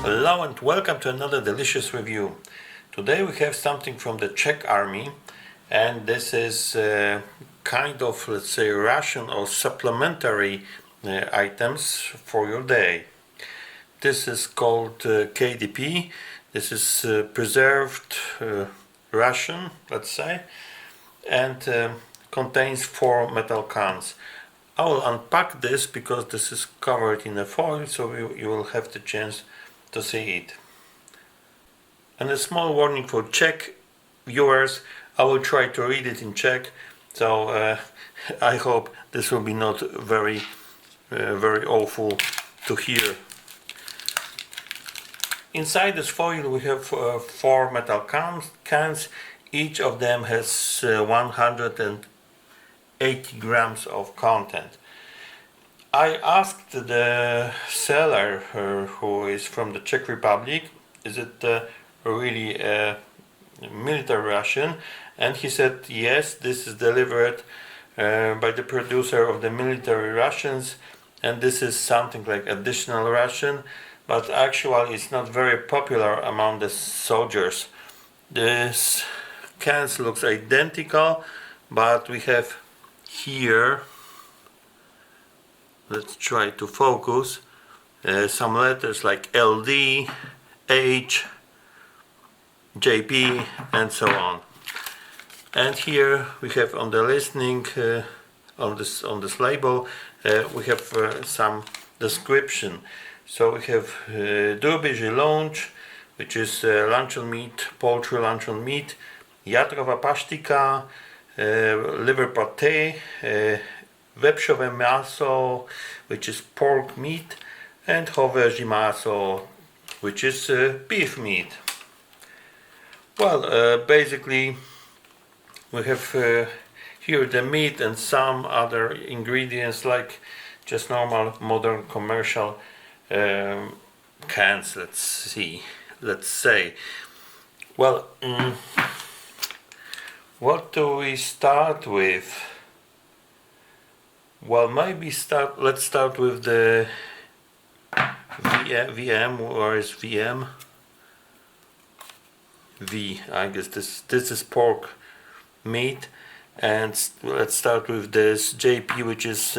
Hello and welcome to another delicious review. Today we have something from the Czech army, and this is kind of, let's say, ration or supplementary items for your day. This is called KDP. This is preserved ration, let's say, and contains 4 metal cans. I will unpack this because this is covered in a foil, so you will have the chance to see it. And a small warning for Czech viewers, I will try to read it in Czech, so I hope this will be not very awful to hear. Inside this foil we have 4 metal cans. Each of them has 180 grams of content. I asked the seller, who is from the Czech Republic, is it really a military ration? And he said yes, this is delivered by the producer of the military rations, and this is something like additional ration, but actually it's not very popular among the soldiers. This cans looks identical, but we have here, let's try to focus, some letters like LD, H, JP, and so on. And here we have on the listing, on this label, we have some description. So we have Droběží lunch, which is luncheon meat, poultry luncheon meat, Jatrowa paštika, liver pate, wieprzowé mięso, which is pork meat, and hovězí mięso, which is beef meat. Well, basically we have here the meat and some other ingredients like just normal modern commercial cans, let's say. Well, what do we start with? Well, maybe let's start with the VM. Where is VM? V, I guess this is pork meat, and let's start with this JP, which is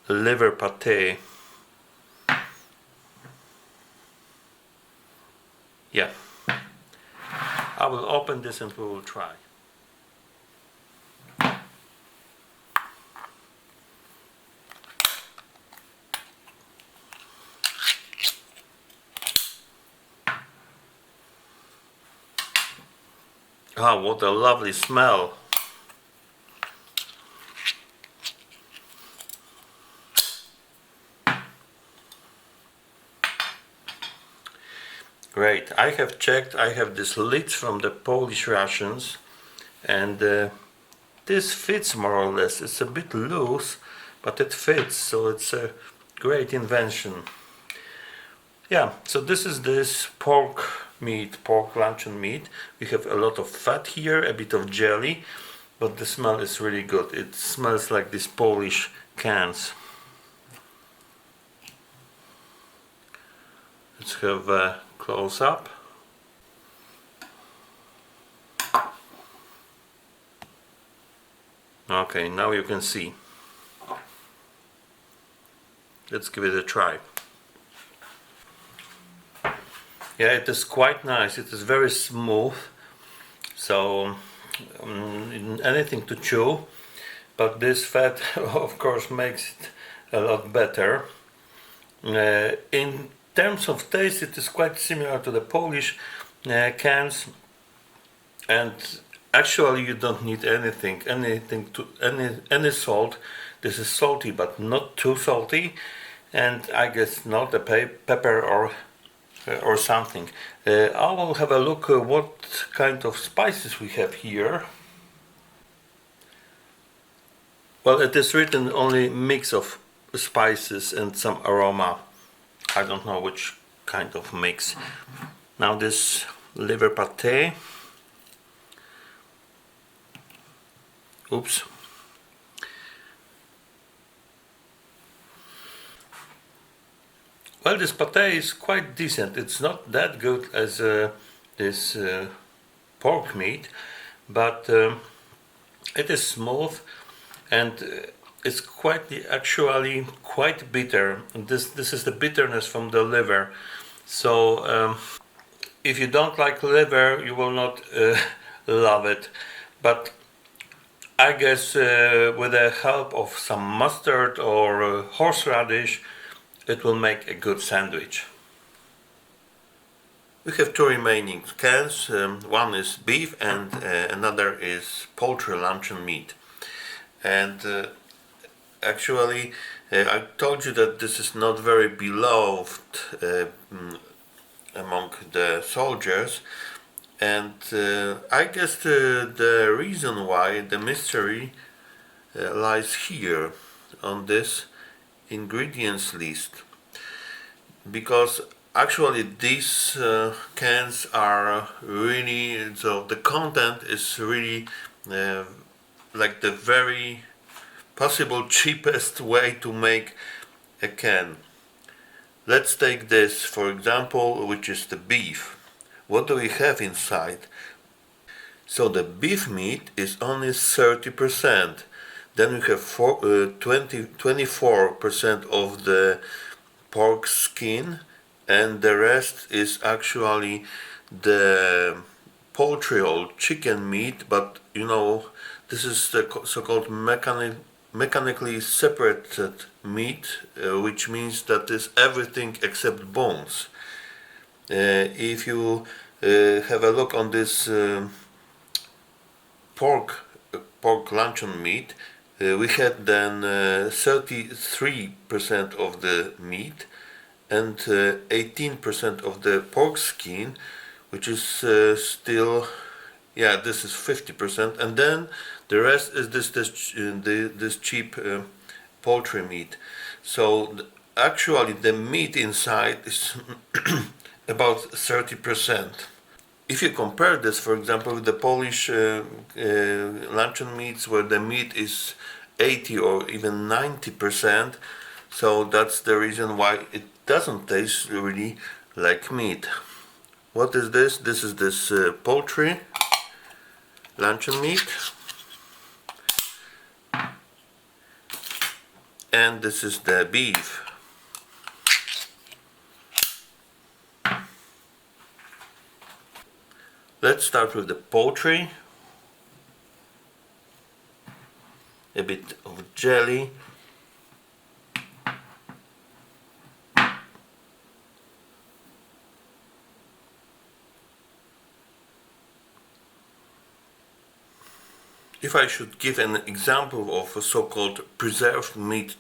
liver pate. Yeah, I will open this and we will try. Ah, what a lovely smell. Great. I have checked, I have this lids from the Polish rations, and this fits more or less. It's a bit loose, but it fits, so it's a great invention. Yeah, so this is this pork luncheon meat. We have a lot of fat here, a bit of jelly, but the smell is really good. It smells like these Polish cans. Let's have a close up. Okay, now you can see. Let's give it a try. Yeah, it is quite nice. It is very smooth, so anything to chew, but this fat of course makes it a lot better. In terms of taste, it is quite similar to the Polish cans, and actually you don't need any salt. This is salty, but not too salty, and I guess not a pepper or something. I will have a look at what kind of spices we have here. Well, it is written only mix of spices and some aroma. I don't know which kind of mix. Now this liver pate. Oops. Well, this pate is quite decent. It's not that good as this pork meat, but it is smooth and it's actually quite bitter. This is the bitterness from the liver. So if you don't like liver, you will not love it. But I guess with the help of some mustard or horseradish, it will make a good sandwich. We have two remaining cans. One is beef and another is poultry luncheon meat. And actually, I told you that this is not very beloved among the soldiers. And I guess the reason why, the mystery lies here on this ingredients list. Because actually these cans are really, so the content is really like the very possible cheapest way to make a can. Let's take this for example, which is the beef. What do we have inside? So the beef meat is only 30%. Then we have 24% of the pork skin, and the rest is actually the poultry or chicken meat, but you know, this is the so-called mechanically separated meat, which means that is everything except bones. If you have a look on this pork luncheon meat, we had then 33% of the meat and 18% of the pork skin, which is still, yeah, this is 50%, and then the rest is this cheap poultry meat. So actually the meat inside is about 30%. If you compare this, for example, with the Polish luncheon meats, where the meat is 80 or even 90%, so that's the reason why it doesn't taste really like meat. What is this? This is this poultry luncheon meat, and this is the beef. Let's start with the poultry. A bit of jelly. If I should give an example of a so-called preserved meat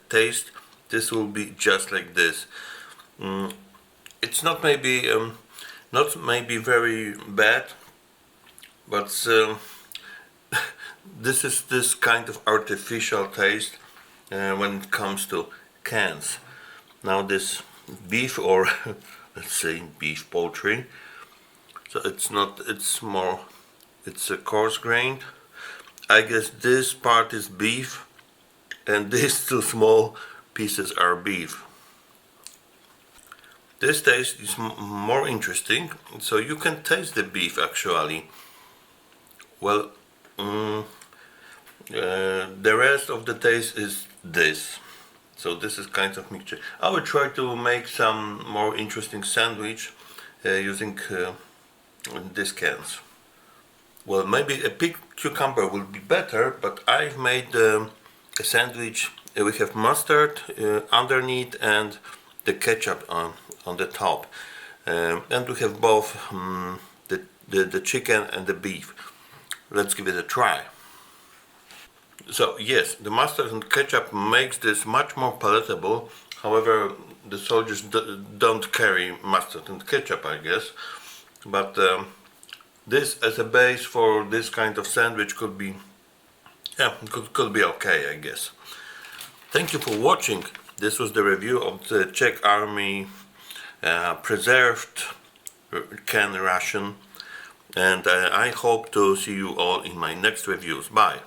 taste, this will be just like this. It's not maybe very bad, but this is this kind of artificial taste when it comes to cans. Now this beef, or let's say beef poultry, so it's a coarse grained. I guess this part is beef and these two small pieces are beef. This taste is more interesting, so you can taste the beef actually. Well, the rest of the taste is this. So this is kind of mixture. I will try to make some more interesting sandwich using these cans. Well, maybe a pig cucumber will be better, but I've made a sandwich. We have mustard underneath and the ketchup on the top, and we have both the chicken and the beef. Let's give it a try. So yes, the mustard and ketchup makes this much more palatable. However, the soldiers don't carry mustard and ketchup, I guess, but this as a base for this kind of sandwich could be, yeah, could be okay, I guess. Thank you for watching. This was the review of the Czech Army preserved can ration, and I hope to see you all in my next reviews. Bye.